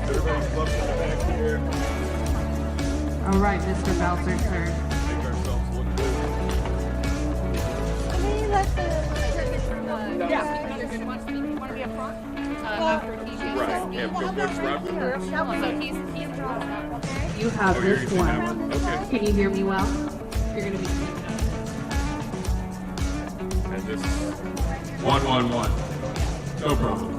Everybody's looking back here. All right, Mr. Belzer, sir. Make ourselves look good. Right. Yeah, from which reference? You have Oh, this you're using that one. one. Okay. Can you hear me well? You're going to be taking And this 111. No problem.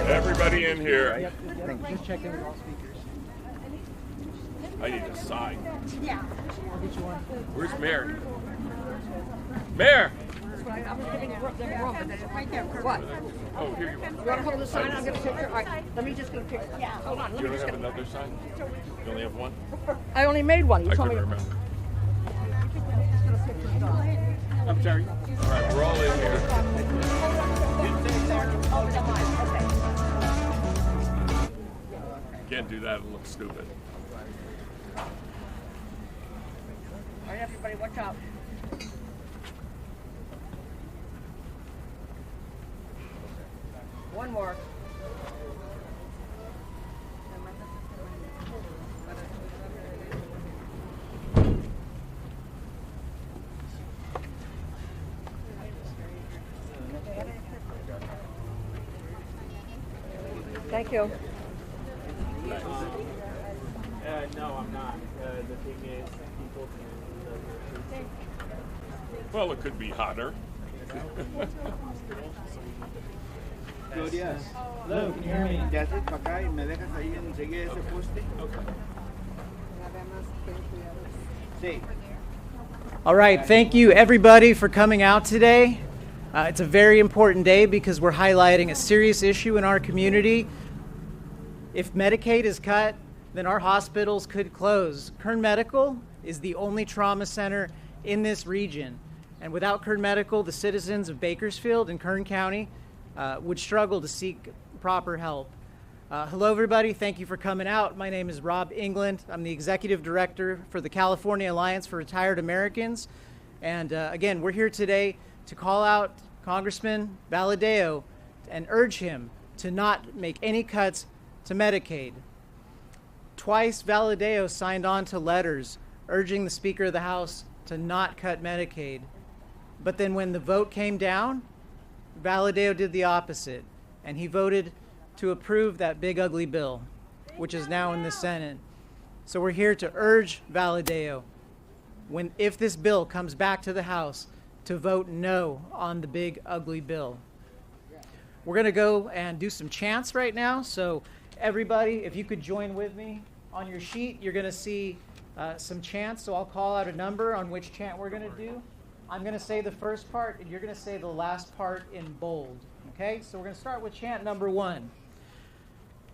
Everybody in here. Just check in with all speakers. I need a sign. I'll get you one. Where's Mary? Mayor! I'm just giving them room, but right there. What? Oh, here you You want to hold the sign? I'll get a picture. All right, let me just get a picture. Yeah, hold on. Let You me don't just have get another sign? You only have one? I only made one. You I told me. couldn't remember. I'm sorry. All right, we're all in here. Can't do that, it looks stupid. All right, everybody, watch out. One more. Thank you. No, I'm not. The thing is, people can. Well, it could be hotter. Glorias. Hello, can you hear me? Te haces para acá y me dejas ahí enseguida ese poste. Sí. All right, thank you everybody for coming out today. It's a very important day because we're highlighting a serious issue in our community. If Medicaid is cut, then our hospitals could close. Kern Medical is the only trauma center in this region. And without Kern Medical, the citizens of Bakersfield and Kern County would struggle to seek proper help. Hello, everybody. Thank you for coming out. My name is Rob England. I'm the Executive Director for the California Alliance for Retired Americans. And again, we're here today to call out Congressman Valadao and urge him to not make any cuts to Medicaid. Twice, Valadao signed on to letters urging the Speaker of the House to not cut Medicaid. But then when the vote came down, Valadao did the opposite, and he voted to approve that big ugly bill, which is now in the Senate. So we're here to urge Valadao, if this bill comes back to the House, to vote no on the big ugly bill. We're going to go and do some chants right now, so everybody, if you could join with me on your sheet, you're going to see some chants, so I'll call out a number on which chant we're going to do. I'm going to say the first part, and you're going to say the last part in bold. Okay, so we're going to start with chant number 1.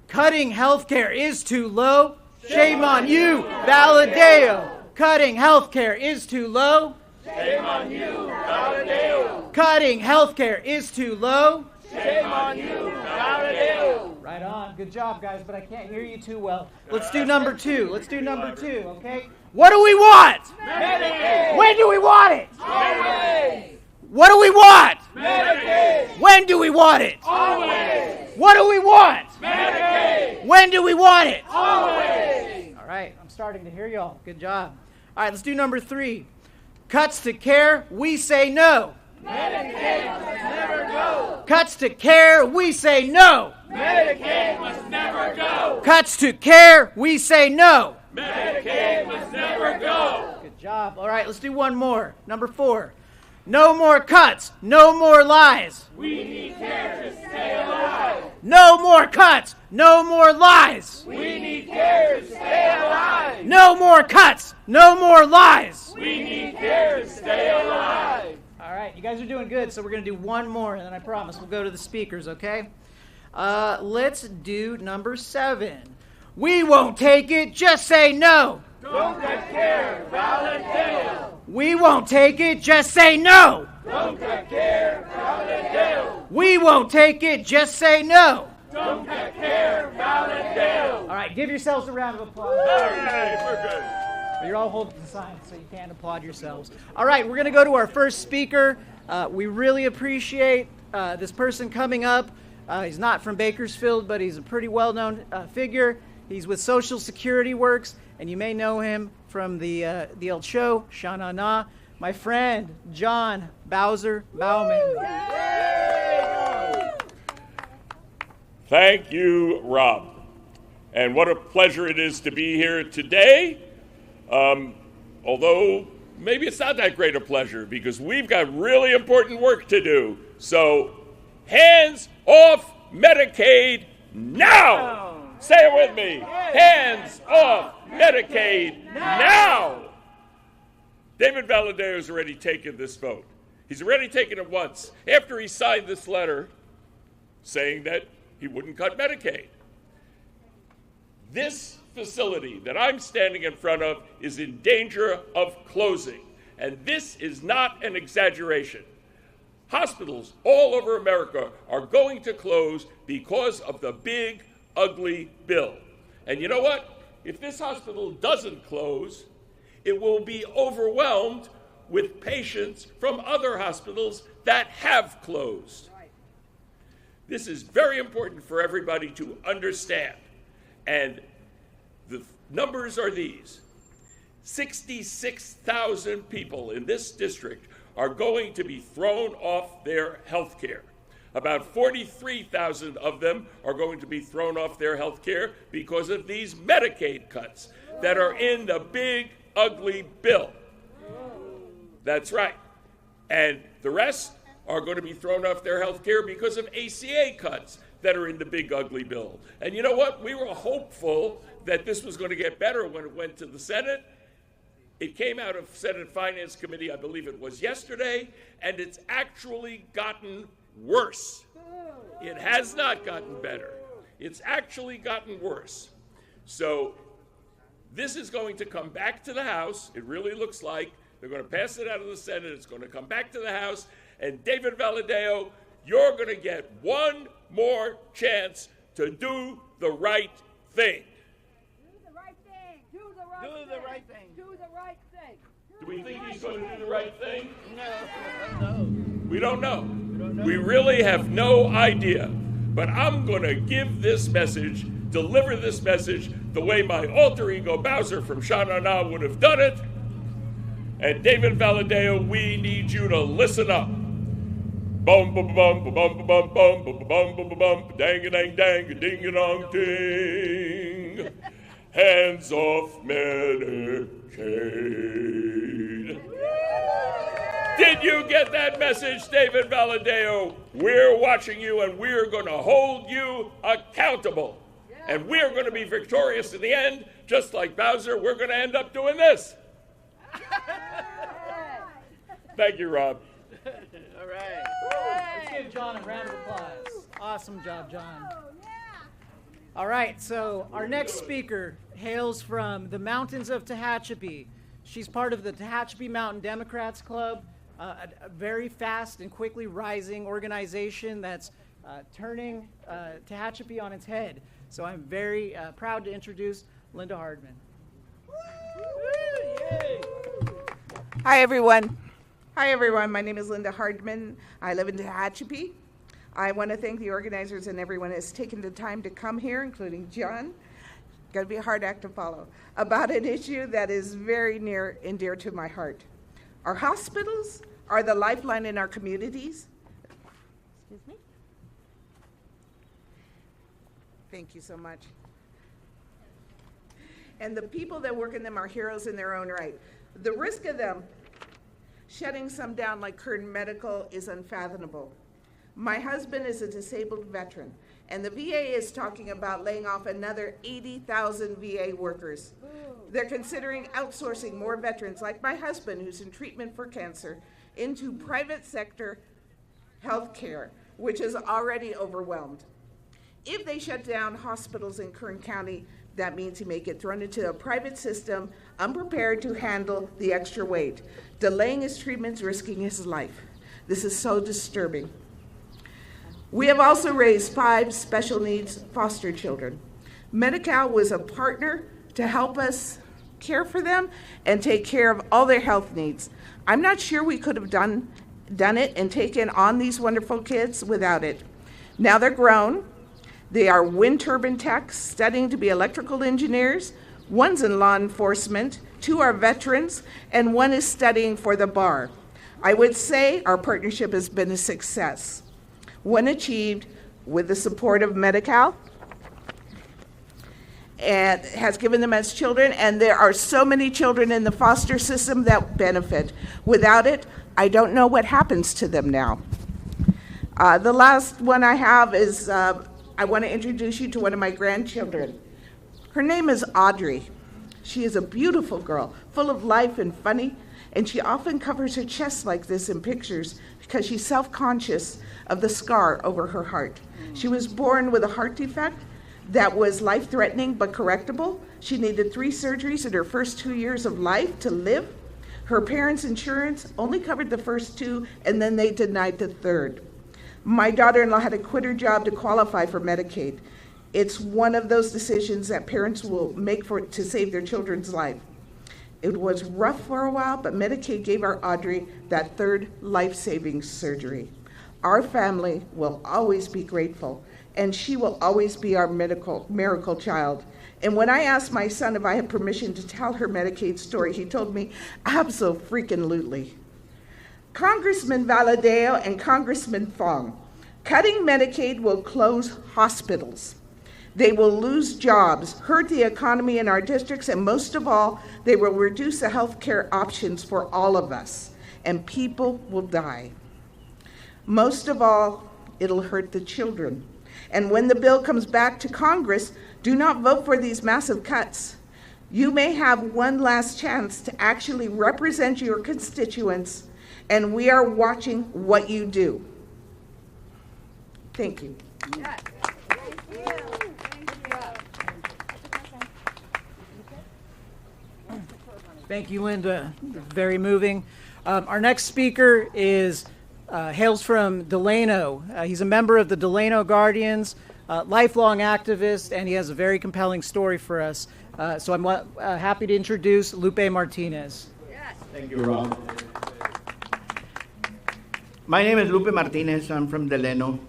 Cutting healthcare is too low. Shame on you, Valadao. Cutting healthcare is too low. Shame on you, Valadao. Cutting healthcare is too low. Shame on you, Valadao. Right on. Good job, guys, but I can't hear you too well. Let's do number 2. Let's do number 2, okay? What do we want? Medicaid. When do we want it? Always. What do we want? Medicaid. When do we want it? Always. What do we want? Medicaid. When do we want it? Always. All right, I'm starting to hear y'all. Good job. All right, let's do number 3. Cuts to care, we say no. Medicaid must never go. Cuts to care, we say no. Medicaid must never go. Cuts to care, we say no. Medicaid must never go. Good job. All right, let's do one more. Number 4. No more cuts, no more lies. We need care to stay alive. No more cuts, no more lies. We need care to stay alive. No more cuts, no more lies. We need care to stay alive. All right, you guys are doing good, so we're going to do one more, and then I promise we'll go to the speakers, okay? Let's do number 7. We won't take it, just say no. Don't cut care, Valadao. We won't take it, just say no. Don't cut care, Valadao. We won't take it, just say no. Don't get care, Valadao. All right, give yourselves a round of applause. Okay, we're good. You're all holding the sign, so you can't applaud yourselves. All right, we're going to go to our first speaker. We really appreciate this person coming up. He's not from Bakersfield, but he's a pretty well-known figure. He's with Social Security Works, and you may know him from the old show, Sha Na Na. My friend, John Bowser Bauman. Thank you, Rob. And what a pleasure it is to be here today. Although maybe it's not that great a pleasure because we've got really important work to do. So, hands off Medicaid now! Say it with me. Hands off Medicaid now! David Valadao has already taken this vote. He's already taken it once after he signed this letter saying that he wouldn't cut Medicaid. This facility that I'm standing in front of is in danger of closing, and this is not an exaggeration. Hospitals all over America are going to close because of the big, ugly bill. And you know what? If this hospital doesn't close, it will be overwhelmed with patients from other hospitals that have closed. This is very important for everybody to understand. And the numbers are these. 66,000 people in this district are going to be thrown off their health care. About 43,000 of them are going to be thrown off their health care because of these Medicaid cuts that are in the big, ugly bill. That's right. And the rest are going to be thrown off their health care because of ACA cuts that are in the big, ugly bill. And you know what? We were hopeful that this was going to get better when it went to the Senate. It came out of Senate Finance Committee, I believe it was yesterday, and it's actually gotten worse. It has not gotten better. It's actually gotten worse. So this is going to come back to the House. It really looks like they're going to pass it out of the Senate. It's going to come back to the House. And David Valadao, you're going to get one more chance to do the right thing. Do the right thing. Do the right thing. Do the right thing. Do the right thing. Do we think he's going to do the right thing? No. We don't know. We really have no idea. But I'm going to give this message, deliver this message, the way my alter ego Bowser from Sha Na Na would have done it. And David Valadao, we need you to listen up. Bum bum bum bum bum bum bum bum bum bum bum dang a dang dang a ding a dong ding. Hands off Medicaid. Did you get that message, David Valadao? We're watching you and we're going to hold you accountable. And we're going to be victorious in the end, just like Bowser. We're going to end up doing this. Thank you, Rob. All right. Let's give John a round of applause. Awesome job, John. All right, so our next speaker hails from the mountains of Tehachapi. She's part of the Tehachapi Mountain Democrats Club, a very fast and quickly rising organization that's turning Tehachapi on its head. So I'm very proud to introduce Linda Hardman. Hi, everyone. Hi, everyone. My name is Linda Hardman. I live in Tehachapi. I want to thank the organizers and everyone who has taken the time to come here, including John. Got to be a hard act to follow, about an issue that is very near and dear to my heart. Our hospitals are the lifeline in our communities. Excuse me. Thank you so much. And the people that work in them are heroes in their own right. The risk of them shutting some down like Kern Medical is unfathomable. My husband is a disabled veteran, and the VA is talking about laying off another 80,000 VA workers. They're considering outsourcing more veterans like my husband, who's in treatment for cancer, into private sector health care, which is already overwhelmed. If they shut down hospitals in Kern County, that means he may get thrown into a private system, unprepared to handle the extra weight, delaying his treatments, risking his life. This is so disturbing. We have also raised 5 special needs foster children. Medi-Cal was a partner to help us care for them and take care of all their health needs. I'm not sure we could have done it and taken on these wonderful kids without it. Now they're grown. They are wind turbine techs studying to be electrical engineers. One's in law enforcement, 2 are veterans, and 1 is studying for the bar. I would say our partnership has been a success. One achieved with the support of Medi-Cal and has given them as children, and there are so many children in the foster system that benefit. Without it, I don't know what happens to them now. The last one I have is, I want to introduce you to one of my grandchildren. Her name is Audrey. She is a beautiful girl, full of life and funny, and she often covers her chest like this in pictures because she's self-conscious of the scar over her heart. She was born with a heart defect that was life-threatening but correctable. She needed 3 surgeries in her first 2 years of life to live. Her parents' insurance only covered the first 2, and then they denied the third. My daughter-in-law had to quit her job to qualify for Medicaid. It's one of those decisions that parents will make to save their children's life. It was rough for a while, but Medicaid gave our Audrey that 3rd life-saving surgery. Our family will always be grateful, and she will always be our miracle child. And when I asked my son if I had permission to tell her Medicaid story, he told me, abso-freaking-lutely. Congressman Valadao and Congressman Fong, cutting Medicaid will close hospitals. They will lose jobs, hurt the economy in our districts, and most of all, they will reduce the health care options for all of us, and people will die. Most of all, it'll hurt the children. And when the bill comes back to Congress, do not vote for these massive cuts. You may have one last chance to actually represent your constituents, and we are watching what you do. Thank you. Yes. Thank you. Thank you, Linda. Very moving. Our next speaker hails from Delano. He's a member of the Delano Guardians, lifelong activist, and he has a very compelling story for us. So I'm happy to introduce Lupe Martinez. Thank you, Rob. My name is Lupe Martinez. I'm from Delano,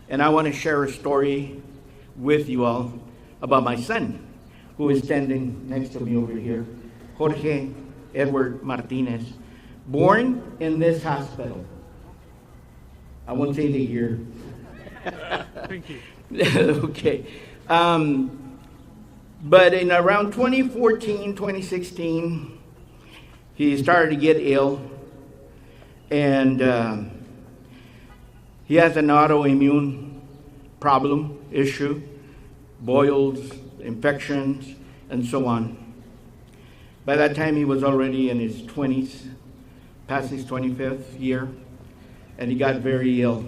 and I want to share a story with you all about my son, who is standing next to me over here, Jorge Edward Martinez, born in this hospital. I won't say the year. Thank you. Okay. But in around 2014, 2016, he started to get ill, and he has an autoimmune problem, issue, boils, infections, and so on. By that time, he was already in his 20s, past his 25th year, and he got very ill.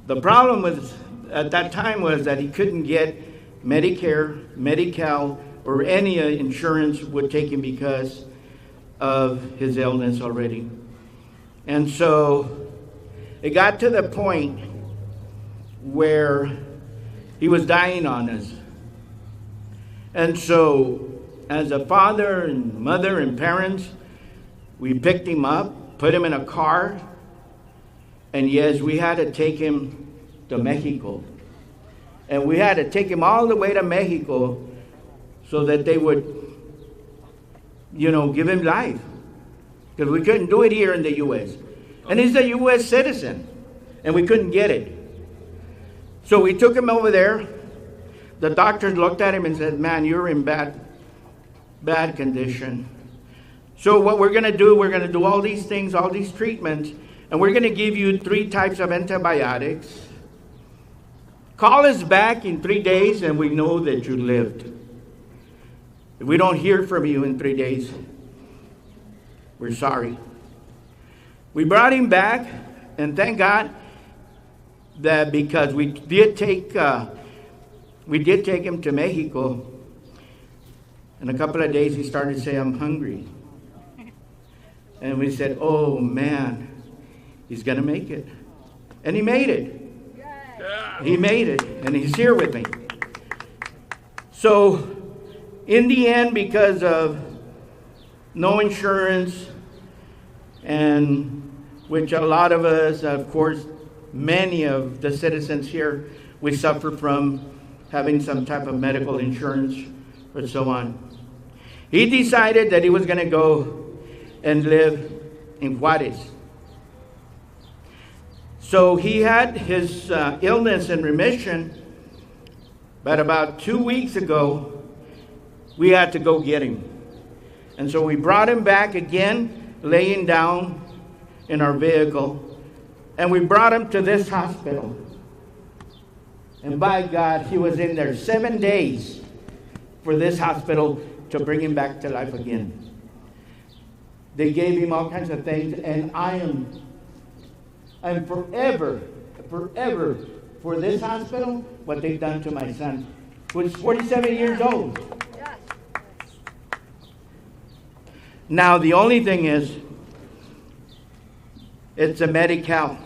The problem at that time was that he couldn't get Medicare, Medi-Cal, or any insurance would take him because of his illness already. And so it got to the point where he was dying on us. And so as a father and mother and parents, we picked him up, put him in a car, and yes, we had to take him to Mexico. And we had to take him all the way to Mexico so that they would, give him life. Because we couldn't do it here in the U.S. And he's a U.S. citizen, and we couldn't get it. So we took him over there. The doctors looked at him and said, man, you're in bad condition. So what we're going to do all these things, all these treatments, and we're going to give you 3 types of antibiotics. Call us back in 3 days and we know that you lived. If we don't hear from you in 3 days, we're sorry. We brought him back, and thank God that because we did take him to Mexico. In a couple of days, he started to say, I'm hungry. And we said, oh man, he's going to make it. And he made it. He made it, and he's here with me. So, in the end, because of no insurance, and which a lot of us, of course, many of the citizens here, we suffer from having some type of medical insurance or so on. He decided that he was going to go and live in Juarez. So he had his illness in remission, but about 2 weeks ago, we had to go get him. And so we brought him back again, laying down in our vehicle, and we brought him to this hospital. And by God, he was in there 7 days for this hospital to bring him back to life again. They gave him all kinds of things, and I'm forever for this hospital what they've done to my son, who's 47 years old. Now, the only thing is, it's a Medi-Cal.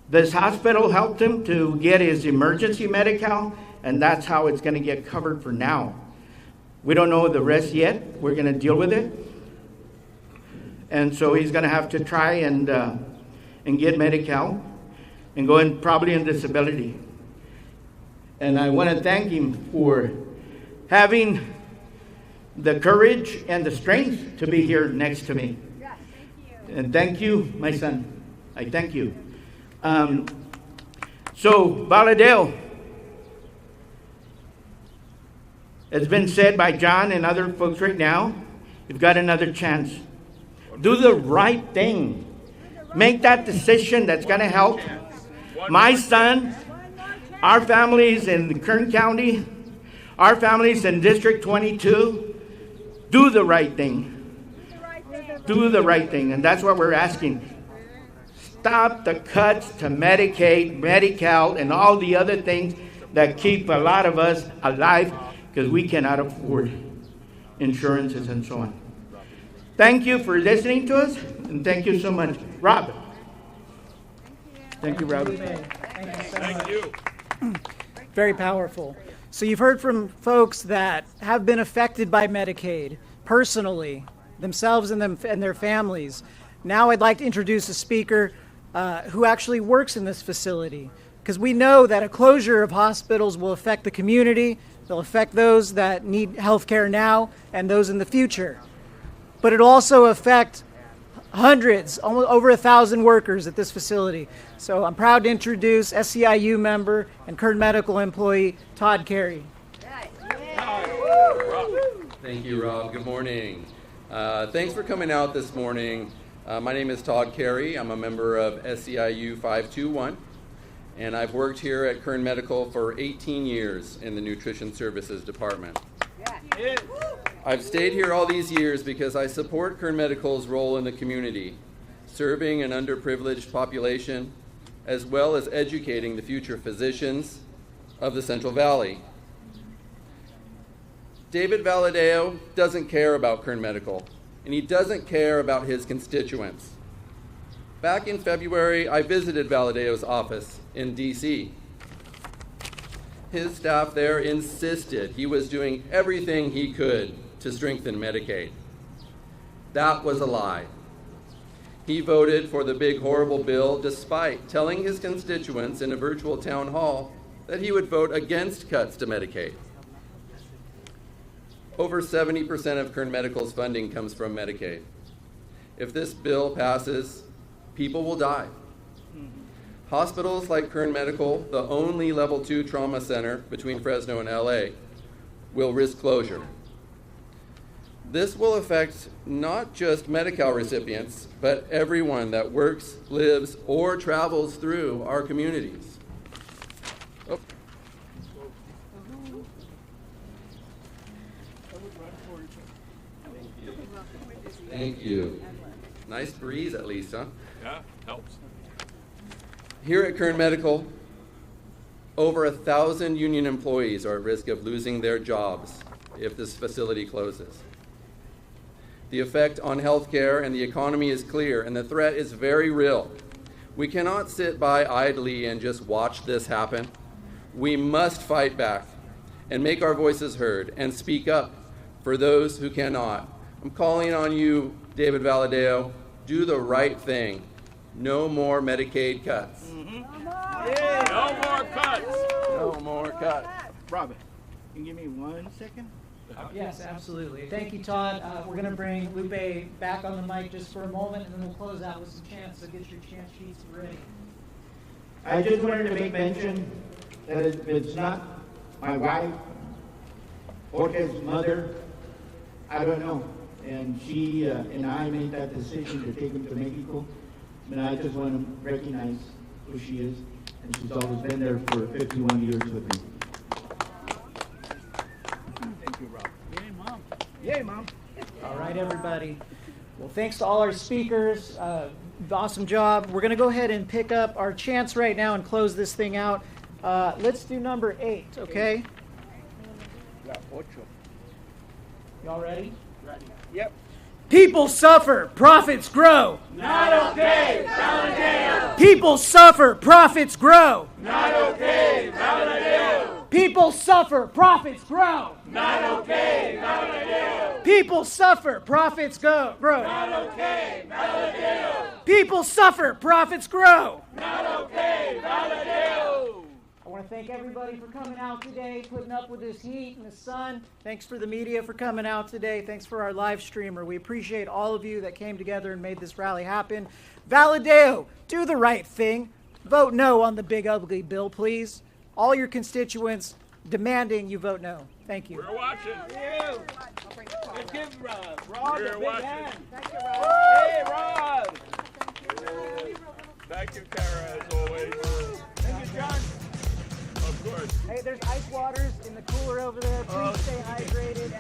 This hospital helped him to get his emergency Medi-Cal, and that's how it's going to get covered for now. We don't know the rest yet. We're going to deal with it. And so he's going to have to try and get Medi-Cal and go in probably in disability. And I want to thank him for having the courage and the strength to be here next to me. Yeah, thank you. And thank you, my son. I thank you. So, Valadao, it's been said by John and other folks right now, you've got another chance. Do the right thing. Make that decision that's going to help my son, our families in Kern County, our families in District 22. Do the right thing. Do the right thing. And that's what we're asking. Stop the cuts to Medicaid, Medi-Cal, and all the other things that keep a lot of us alive because we cannot afford insurances and so on. Thank you for listening to us, and thank you so much. Rob. Thank you, Rob. Thank you. Very powerful. So you've heard from folks that have been affected by Medicaid personally, themselves and their families. Now I'd like to introduce a speaker who actually works in this facility, because we know that a closure of hospitals will affect the community, they'll affect those that need health care now and those in the future. But it'll also affect hundreds, almost over 1,000 workers at this facility. So I'm proud to introduce SEIU member and Kern Medical employee Todd Carey. Thank you, Rob. Good morning. Thanks for coming out this morning. My name is Todd Carey. I'm a member of SEIU 521, and I've worked here at Kern Medical for 18 years in the Nutrition Services Department. I've stayed here all these years because I support Kern Medical's role in the community, serving an underprivileged population, as well as educating the future physicians of the Central Valley. David Valadao doesn't care about Kern Medical, and he doesn't care about his constituents. Back in February, I visited Valadao's office in D.C. His staff there insisted he was doing everything he could to strengthen Medicaid. That was a lie. He voted for the big horrible bill despite telling his constituents in a virtual town hall that he would vote against cuts to Medicaid. Over 70% of Kern Medical's funding comes from Medicaid. If this bill passes, people will die. Hospitals like Kern Medical, the only level 2 trauma center between Fresno and LA, will risk closure. This will affect not just Medi-Cal recipients, but everyone that works, lives, or travels through our communities. Oh. Thank you. Nice breeze at least, huh? Yeah, helps. Here at Kern Medical, over 1,000 union employees are at risk of losing their jobs if this facility closes. The effect on healthcare and the economy is clear, and the threat is very real. We cannot sit by idly and just watch this happen. We must fight back and make our voices heard and speak up for those who cannot. I'm calling on you, David Valadao, do the right thing. No more Medicaid cuts. Yeah. No more cuts. No more cuts. Robert, can you give me 1 second? Yes, absolutely. Thank you, Todd. We're going to bring Lupe back on the mic just for a moment, and then we'll close out with some chants, so get your chant sheets ready. I just wanted to make mention that it's not my wife, Jorge's mother, I don't know. And she and I made that decision to take him to Mexico. And I just want to recognize who she is. And she's always been there for 51 years with me. Thank you, Rob. Yay, Mom. Yay, Mom. All right, everybody. Well, thanks to all our speakers. Awesome job. We're going to go ahead and pick up our chants right now and close this thing out. Let's do number 8, okay? Y'all ready? Ready. Yep. People suffer, profits grow. Not okay, Valadao. People suffer, profits grow. Not okay, Valadao. People suffer, profits grow. Not okay, Valadao. People suffer, profits grow. Not okay, Valadao. People suffer, profits grow. Not okay, Valadao. I want to thank everybody for coming out today, putting up with this heat and the sun. Thanks for the media for coming out today. Thanks for our live streamer. We appreciate all of you that came together and made this rally happen. Valadao, do the right thing. Vote no on the big ugly bill, please. All your constituents demanding you vote no. Thank you. We're watching. Let's give Rob. We're watching. Hey, Rob. Thank you, Kara, as always. Thank you, John. Of course. Hey, there's ice waters in the cooler over there. Please stay hydrated.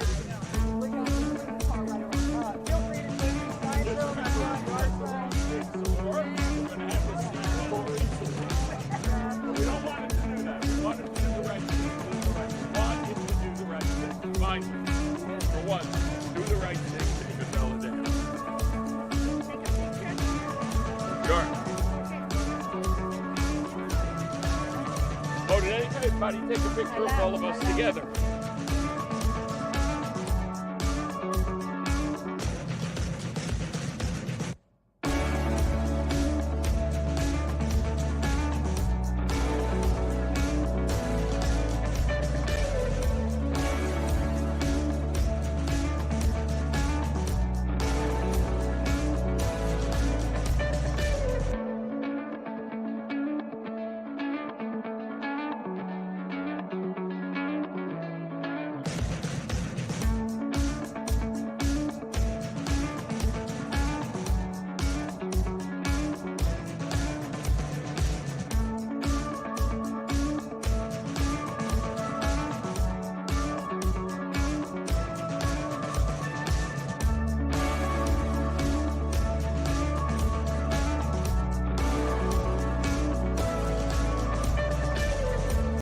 Feel free to take your side road on your side. We don't want him to do that. We want him to do the right thing. We want him to do the right thing. Mind you, for once, do the right thing, David Valadao. Sure. Oh, did anybody take a picture of all of us together?